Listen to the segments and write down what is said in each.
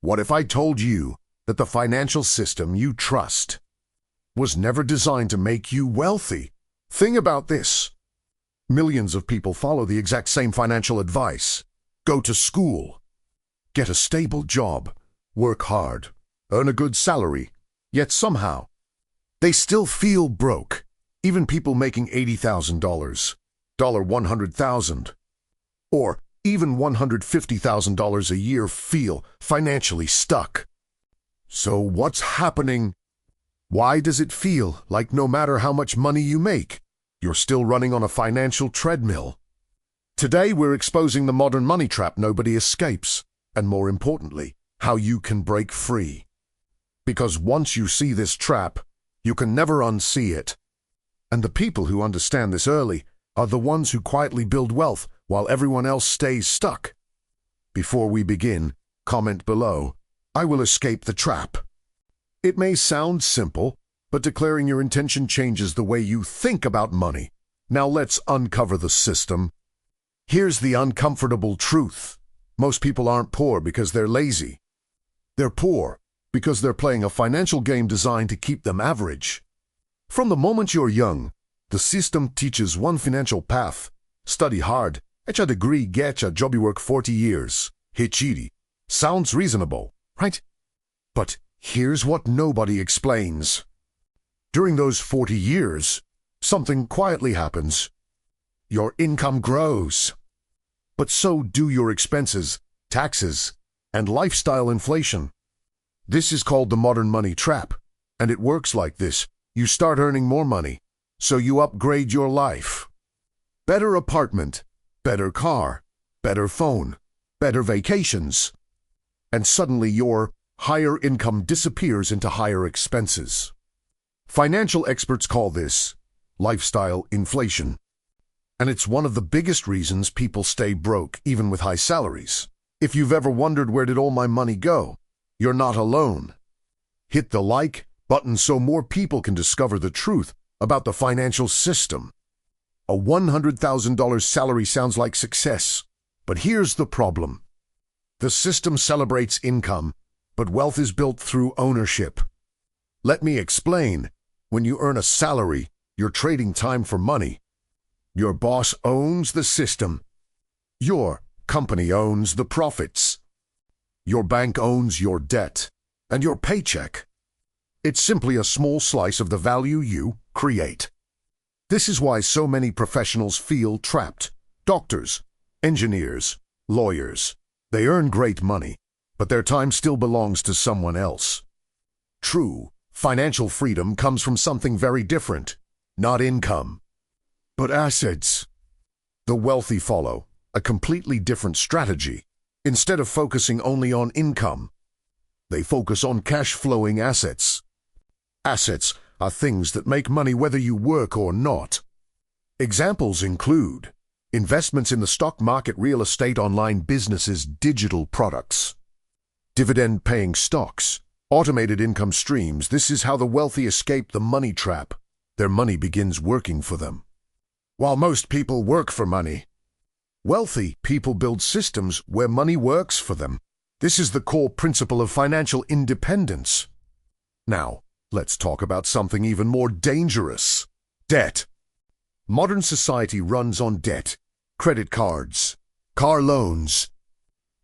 What if I told you that the financial system you trust was never designed to make you wealthy? Think about this. Millions of people follow the exact same financial advice. Go to school, get a stable job, work hard, earn a good salary, yet somehow they still feel broke. Even people making $80,000, $100,000, or even $150,000 a year feel financially stuck. So what's happening? Why does it feel like no matter how much money you make, you're still running on a financial treadmill? Today we're exposing the modern money trap nobody escapes, and more importantly, how you can break free. Because once you see this trap, you can never unsee it. And the people who understand this early are the ones who quietly build wealth while everyone else stays stuck. Before we begin, comment below, "I will escape the trap." It may sound simple, but declaring your intention changes the way you think about money. Now let's uncover the system. Here's the uncomfortable truth. Most people aren't poor because they're lazy. They're poor because they're playing a financial game designed to keep them average. From the moment you're young, the system teaches one financial path. Study hard, get a degree, get a job, you work 40 years. Hichiri. Sounds reasonable, right? But here's what nobody explains. During those 40 years, something quietly happens. Your income grows. But so do your expenses, taxes, and lifestyle inflation. This is called the modern money trap, and it works like this. You start earning more money, so you upgrade your life. Better apartment, better car, better phone, better vacations. And suddenly your higher income disappears into higher expenses. Financial experts call this lifestyle inflation. And it's one of the biggest reasons people stay broke, even with high salaries. If you've ever wondered where did all my money go, you're not alone. Hit the like button so more people can discover the truth about the financial system. A $100,000 salary sounds like success, but here's the problem. The system celebrates income, but wealth is built through ownership. Let me explain. When you earn a salary, you're trading time for money. Your boss owns the system. Your company owns the profits. Your bank owns your debt and your paycheck. It's simply a small slice of the value you create. This is why so many professionals feel trapped. Doctors, engineers, lawyers. They earn great money, but their time still belongs to someone else. True, financial freedom comes from something very different, not income, but assets. The wealthy follow a completely different strategy. Instead of focusing only on income, they focus on cash-flowing assets. Assets are things that make money whether you work or not. Examples include investments in the stock market, real estate, online businesses, digital products, dividend-paying stocks, automated income streams. This is how the wealthy escape the money trap. Their money begins working for them. While most people work for money, wealthy people build systems where money works for them. This is the core principle of financial independence. Now, let's talk about something even more dangerous. Debt. Modern society runs on debt. Credit cards, car loans,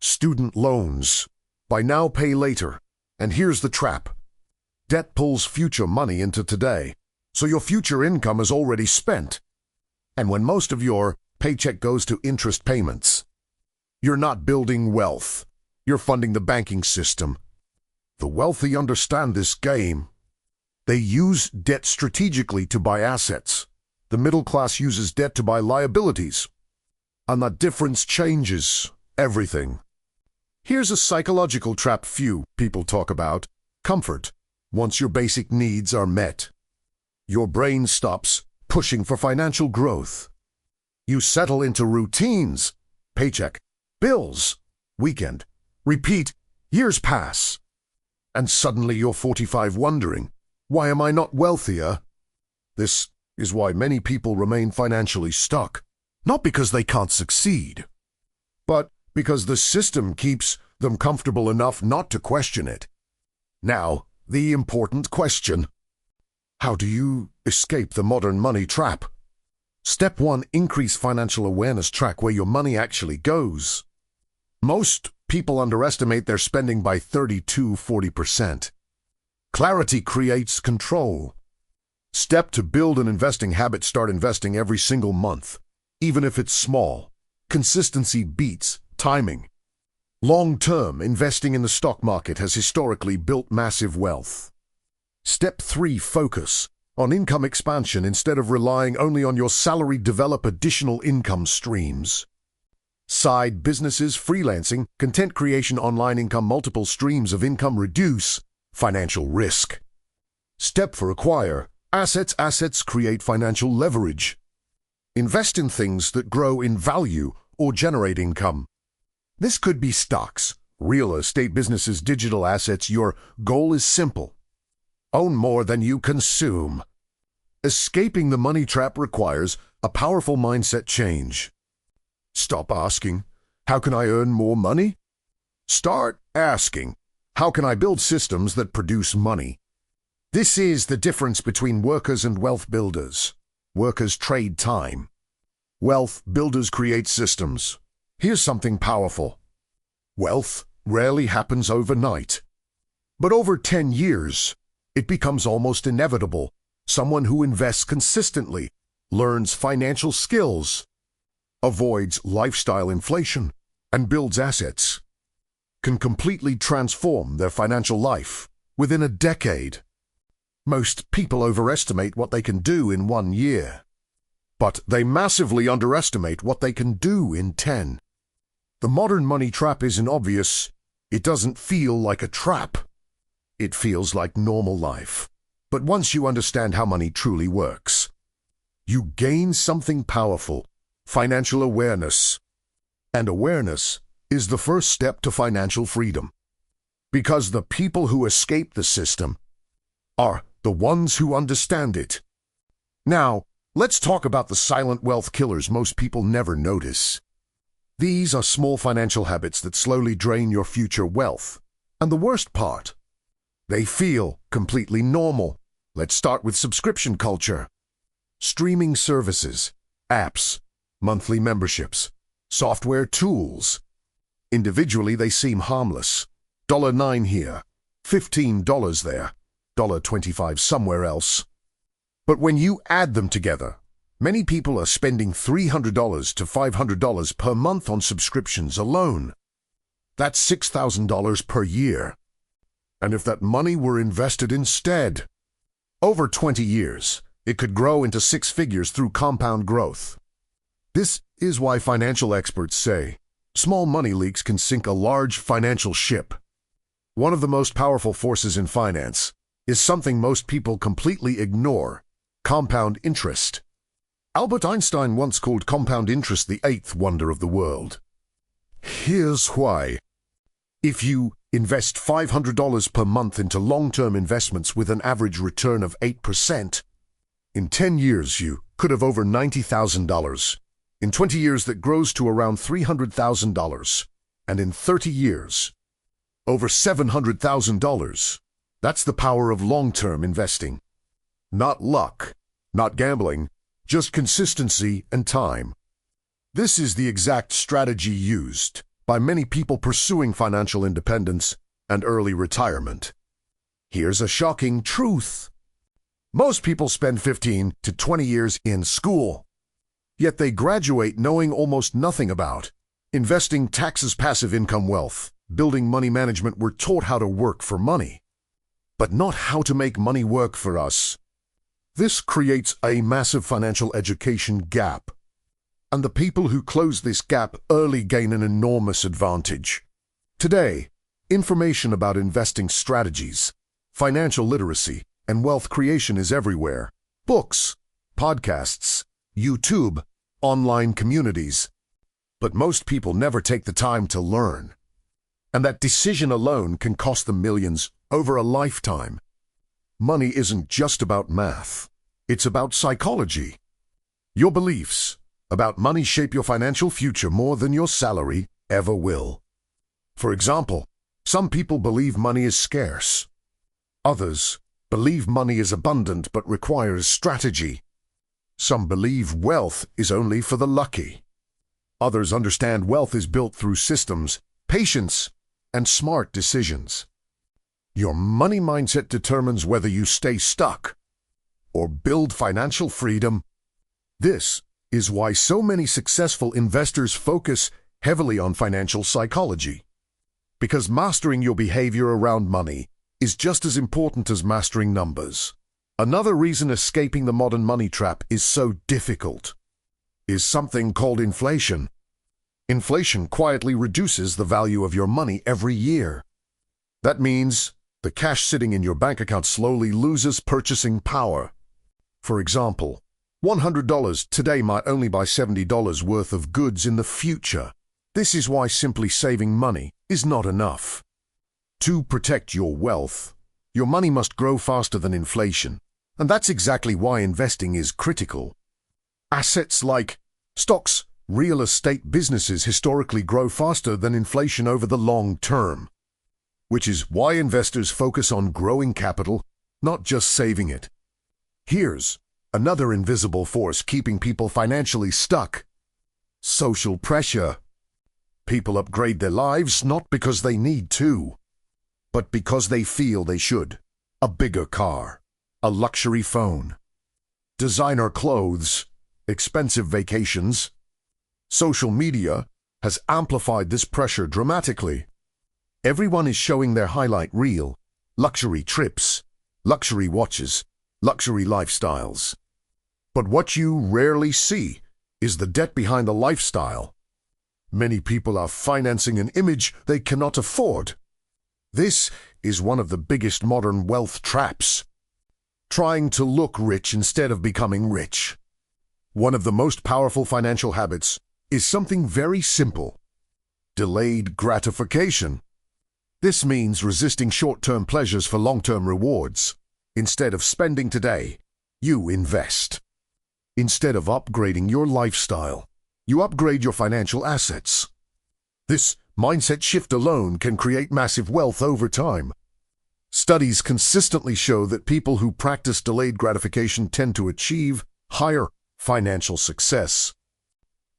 student loans. Buy now, pay later. And here's the trap. Debt pulls future money into today, so your future income is already spent. And when most of your paycheck goes to interest payments, you're not building wealth. You're funding the banking system. The wealthy understand this game. They use debt strategically to buy assets. The middle class uses debt to buy liabilities. And that difference changes everything. Here's a psychological trap few people talk about. Comfort. Once your basic needs are met, your brain stops pushing for financial growth. You settle into routines. Paycheck, bills, weekend, repeat, years pass. And suddenly you're 45 wondering, why am I not wealthier? This is why many people remain financially stuck. Not because they can't succeed, but because the system keeps them comfortable enough not to question it. Now, the important question. How do you escape the modern money trap? Step 1. Increase financial awareness. Track where your money actually goes. Most people underestimate their spending by 30–40%. Clarity creates control. Step 2. Build an investing habit. Start investing every single month, even if it's small. Consistency beats timing. Long-term investing in the stock market has historically built massive wealth. Step 3. Focus on income expansion. Instead of relying only on your salary, develop additional income streams. Side businesses, freelancing, content creation, online income, multiple streams of income reduce financial risk. Step 4. Acquire assets. Assets create financial leverage. Invest in things that grow in value or generate income. This could be stocks, real estate, businesses, digital assets. Your goal is simple. Own more than you consume. Escaping the money trap requires a powerful mindset change. Stop asking, how can I earn more money? Start asking, how can I build systems that produce money? This is the difference between workers and wealth builders. Workers trade time. Wealth builders create systems. Here's something powerful. Wealth rarely happens overnight. But over 10 years, it becomes almost inevitable. Someone who invests consistently, learns financial skills, avoids lifestyle inflation, and builds assets, can completely transform their financial life within a decade. Most people overestimate what they can do in 1 year, but they massively underestimate what they can do in 10. The modern money trap isn't obvious. It doesn't feel like a trap. It feels like normal life. But once you understand how money truly works, you gain something powerful: financial awareness. And awareness is the first step to financial freedom. Because the people who escape the system are the ones who understand it. Now, let's talk about the silent wealth killers most people never notice. These are small financial habits that slowly drain your future wealth. And the worst part, they feel completely normal. Let's start with subscription culture. Streaming services, apps, monthly memberships, software tools. Individually, they seem harmless. $9 here, $15 there, $25 somewhere else. But when you add them together, many people are spending $300 to $500 per month on subscriptions alone. That's $6,000 per year. And if that money were invested instead, over 20 years, it could grow into 6 figures through compound growth. This is why financial experts say small money leaks can sink a large financial ship. One of the most powerful forces in finance is something most people completely ignore: compound interest. Albert Einstein once called compound interest the 8th wonder of the world. Here's why. If you invest $500 per month into long-term investments with an average return of 8%, in 10 years you could have over $90,000. In 20 years that grows to around $300,000. And in 30 years, over $700,000. That's the power of long-term investing. Not luck, not gambling, just consistency and time. This is the exact strategy used by many people pursuing financial independence and early retirement. Here's a shocking truth. Most people spend 15 to 20 years in school, yet they graduate knowing almost nothing about investing, taxes, passive income, wealth, building, money management. We're taught how to work for money, but not how to make money work for us. This creates a massive financial education gap. And the people who close this gap early gain an enormous advantage. Today, information about investing strategies, financial literacy, and wealth creation is everywhere. Books, podcasts, YouTube, online communities. But most people never take the time to learn. And that decision alone can cost them millions over a lifetime. Money isn't just about math. It's about psychology. Your beliefs about money shape your financial future more than your salary ever will. For example, some people believe money is scarce. Others believe money is abundant but requires strategy. Some believe wealth is only for the lucky. Others understand wealth is built through systems, patience, and smart decisions. Your money mindset determines whether you stay stuck or build financial freedom. This is why so many successful investors focus heavily on financial psychology. Because mastering your behavior around money is just as important as mastering numbers. Another reason escaping the modern money trap is so difficult is something called inflation. Inflation quietly reduces the value of your money every year. That means the cash sitting in your bank account slowly loses purchasing power. For example, $100 today might only buy $70 worth of goods in the future. This is why simply saving money is not enough. To protect your wealth, your money must grow faster than inflation, and that's exactly why investing is critical. Assets like stocks, real estate, businesses historically grow faster than inflation over the long term, which is why investors focus on growing capital, not just saving it. Here's another invisible force keeping people financially stuck: social pressure. People upgrade their lives not because they need to, but because they feel they should. A bigger car, a luxury phone, designer clothes, expensive vacations. Social media has amplified this pressure dramatically. Everyone is showing their highlight reel: luxury trips, luxury watches, luxury lifestyles. But what you rarely see is the debt behind the lifestyle. Many people are financing an image they cannot afford. This is one of the biggest modern wealth traps: trying to look rich instead of becoming rich. One of the most powerful financial habits is something very simple: delayed gratification. This means resisting short-term pleasures for long-term rewards. Instead of spending today, you invest. Instead of upgrading your lifestyle, you upgrade your financial assets. This mindset shift alone can create massive wealth over time. Studies consistently show that people who practice delayed gratification tend to achieve higher financial success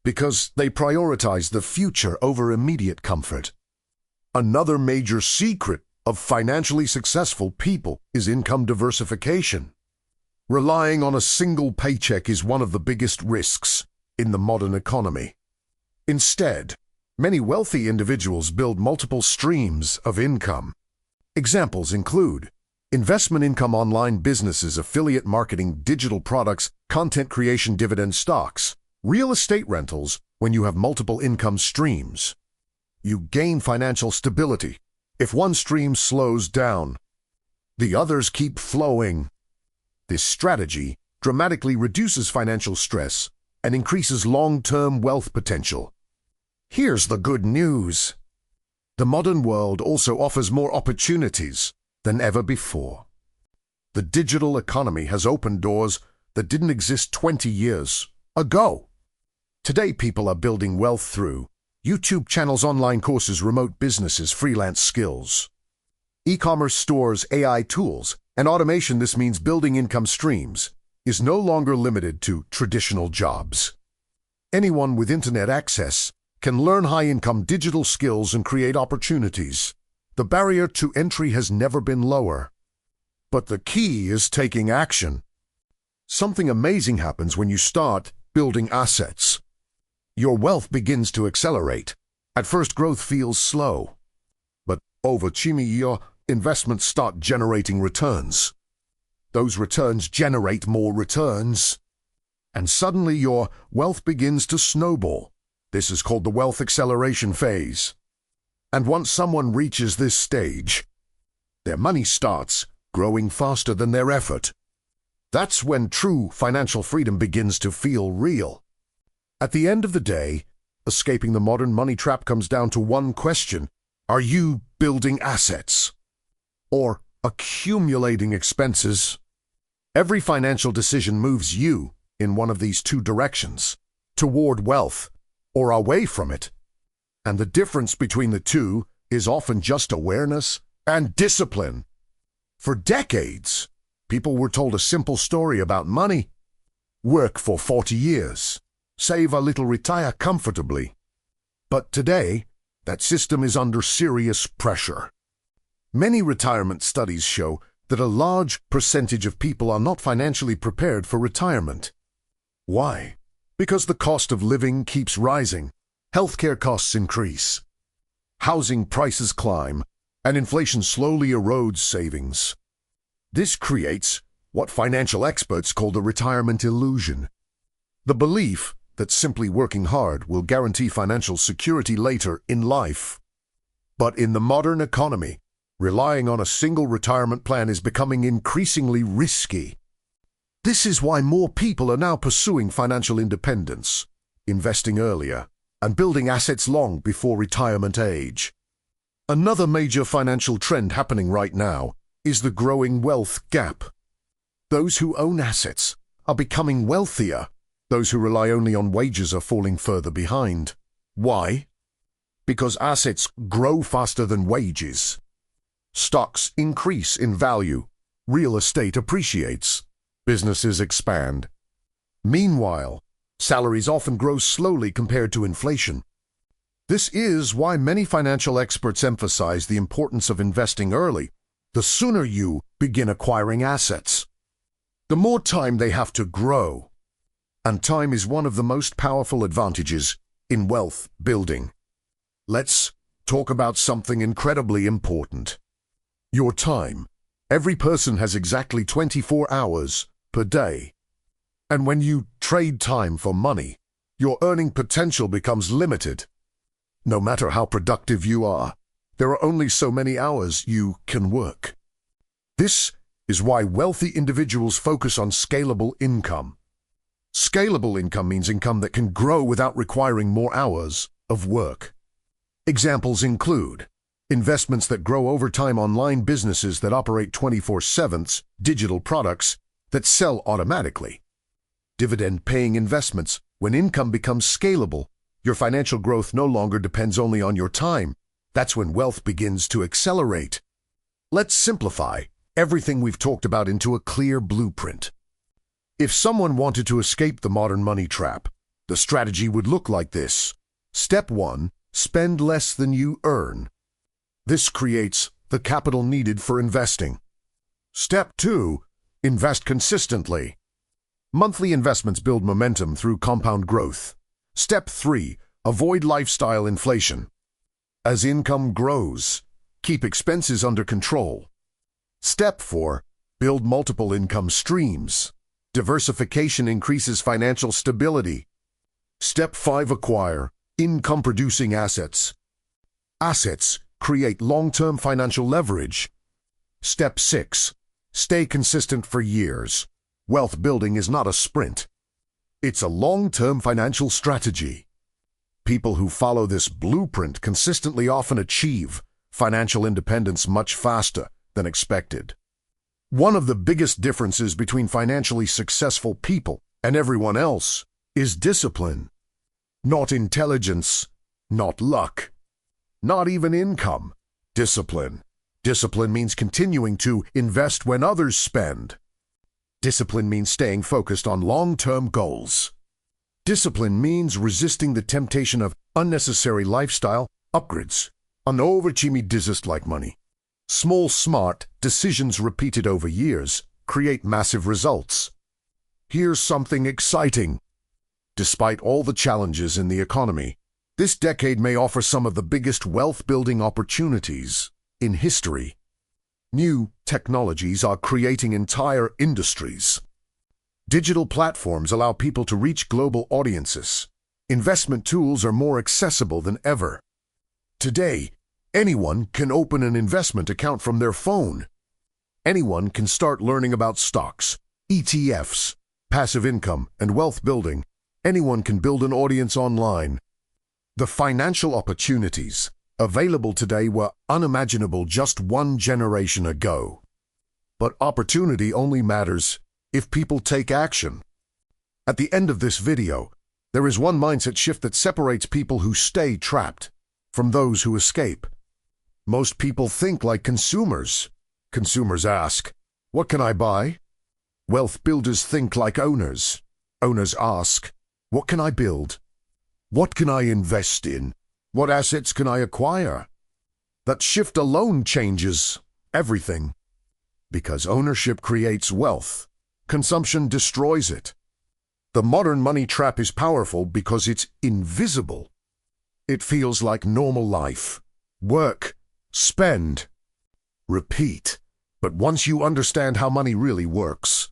because they prioritize the future over immediate comfort. Another major secret of financially successful people is income diversification. Relying on a single paycheck is one of the biggest risks in the modern economy. Instead, many wealthy individuals build multiple streams of income. Examples include investment income, online businesses, affiliate marketing, digital products, content creation, dividend stocks, real estate rentals. When you have multiple income streams, you gain financial stability. If one stream slows down, the others keep flowing. This strategy dramatically reduces financial stress and increases long-term wealth potential. Here's the good news: the modern world also offers more opportunities than ever before. The digital economy has opened doors that didn't exist 20 years ago. Today, people are building wealth through YouTube channels, online courses, remote businesses, freelance skills, e-commerce stores, AI tools, and automation. This means building income streams is no longer limited to traditional jobs. Anyone with internet access can learn high-income digital skills and create opportunities. The barrier to entry has never been lower. But the key is taking action. Something amazing happens when you start building assets. Your wealth begins to accelerate. At first, growth feels slow, but over time, your investments start generating returns. Those returns generate more returns, and suddenly your wealth begins to snowball. This is called the wealth acceleration phase. And once someone reaches this stage, their money starts growing faster than their effort. That's when true financial freedom begins to feel real. At the end of the day, escaping the modern money trap comes down to one question: are you building assets or accumulating expenses? Every financial decision moves you in one of these two directions: toward wealth or away from it. And the difference between the two is often just awareness and discipline. For decades, people were told a simple story about money. Work for 40 years, save a little, retire comfortably. But today, that system is under serious pressure. Many retirement studies show that a large percentage of people are not financially prepared for retirement. Why? Because the cost of living keeps rising, healthcare costs increase, housing prices climb, and inflation slowly erodes savings. This creates what financial experts call the retirement illusion. The belief that simply working hard will guarantee financial security later in life. But in the modern economy, relying on a single retirement plan is becoming increasingly risky. This is why more people are now pursuing financial independence, investing earlier, and building assets long before retirement age. Another major financial trend happening right now is the growing wealth gap. Those who own assets are becoming wealthier. Those who rely only on wages are falling further behind. Why? Because assets grow faster than wages. Stocks increase in value. Real estate appreciates. Businesses expand. Meanwhile, salaries often grow slowly compared to inflation. This is why many financial experts emphasize the importance of investing early. The sooner you begin acquiring assets, the more time they have to grow. And time is one of the most powerful advantages in wealth building. Let's talk about something incredibly important. Your time. Every person has exactly 24 hours per day. And when you trade time for money, your earning potential becomes limited. No matter how productive you are, there are only so many hours you can work. This is why wealthy individuals focus on scalable income. Scalable income means income that can grow without requiring more hours of work. Examples include investments that grow over time, online businesses that operate 24/7, digital products that sell automatically. Dividend-paying investments. When income becomes scalable, your financial growth no longer depends only on your time. That's when wealth begins to accelerate. Let's simplify everything we've talked about into a clear blueprint. If someone wanted to escape the modern money trap, the strategy would look like this. Step 1, spend less than you earn. This creates the capital needed for investing. Step 2, invest consistently. Monthly investments build momentum through compound growth. Step 3, avoid lifestyle inflation. As income grows, keep expenses under control. Step 4, build multiple income streams. Diversification increases financial stability. Step 5, acquire income-producing assets. Assets create long-term financial leverage. Step 6, stay consistent for years. Wealth building is not a sprint. It's a long-term financial strategy. People who follow this blueprint consistently often achieve financial independence much faster than expected. One of the biggest differences between financially successful people and everyone else is discipline. Not intelligence, not luck, not even income. Discipline. Discipline means continuing to invest when others spend. Discipline means staying focused on long-term goals. Discipline means resisting the temptation of unnecessary lifestyle upgrades. An overachieving desist like money. Small, smart decisions repeated over years create massive results. Here's something exciting. Despite all the challenges in the economy, this decade may offer some of the biggest wealth-building opportunities in history. New technologies are creating entire industries. Digital platforms allow people to reach global audiences. Investment tools are more accessible than ever. Today, anyone can open an investment account from their phone. Anyone can start learning about stocks, ETFs, passive income, and wealth building. Anyone can build an audience online. The financial opportunities available today were unimaginable just one generation ago. But opportunity only matters if people take action. At the end of this video, there is one mindset shift that separates people who stay trapped from those who escape. Most people think like consumers. Consumers ask, "What can I buy?" Wealth builders think like owners. Owners ask, "What can I build? What can I invest in? What assets can I acquire?" That shift alone changes everything. Because ownership creates wealth, consumption destroys it. The modern money trap is powerful because it's invisible. It feels like normal life. Work, spend, repeat. But once you understand how money really works,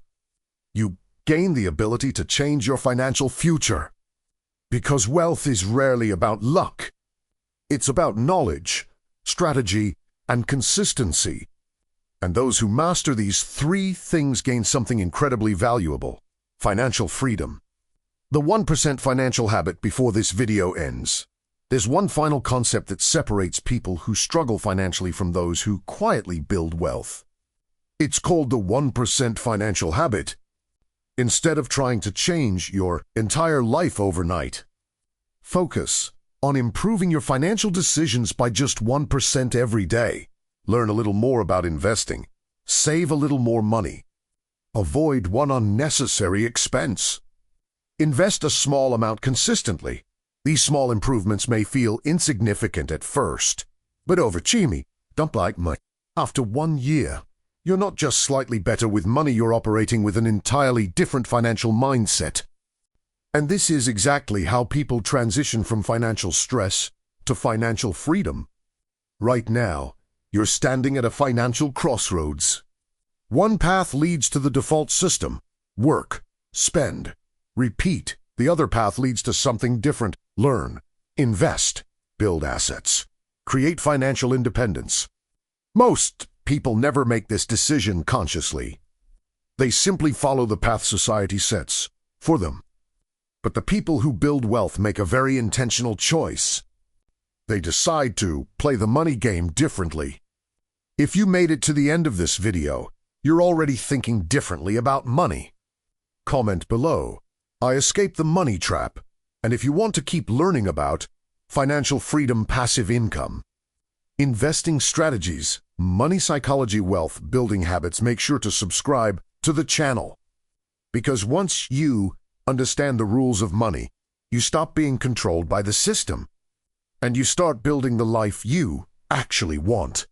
you gain the ability to change your financial future. Because wealth is rarely about luck. It's about knowledge, strategy, and consistency. And those who master these three things gain something incredibly valuable: financial freedom. The 1% financial habit before this video ends. There's one final concept that separates people who struggle financially from those who quietly build wealth. It's called the 1% financial habit. Instead of trying to change your entire life overnight, focus on improving your financial decisions by just 1% every day. Learn a little more about investing. Save a little more money. Avoid one unnecessary expense. Invest a small amount consistently. These small improvements may feel insignificant at first, but over time, don't like much. After 1 year, you're not just slightly better with money, you're operating with an entirely different financial mindset. And this is exactly how people transition from financial stress to financial freedom. Right now, you're standing at a financial crossroads. One path leads to the default system: work, spend, repeat. The other path leads to something different: learn, invest, build assets, create financial independence. Most people never make this decision consciously. They simply follow the path society sets for them. But the people who build wealth make a very intentional choice. They decide to play the money game differently. If you made it to the end of this video, you're already thinking differently about money. Comment below, "I escaped the money trap," and if you want to keep learning about financial freedom, passive income, investing strategies, money psychology, wealth building habits, make sure to subscribe to the channel. Because once you understand the rules of money, you stop being controlled by the system, and you start building the life you actually want.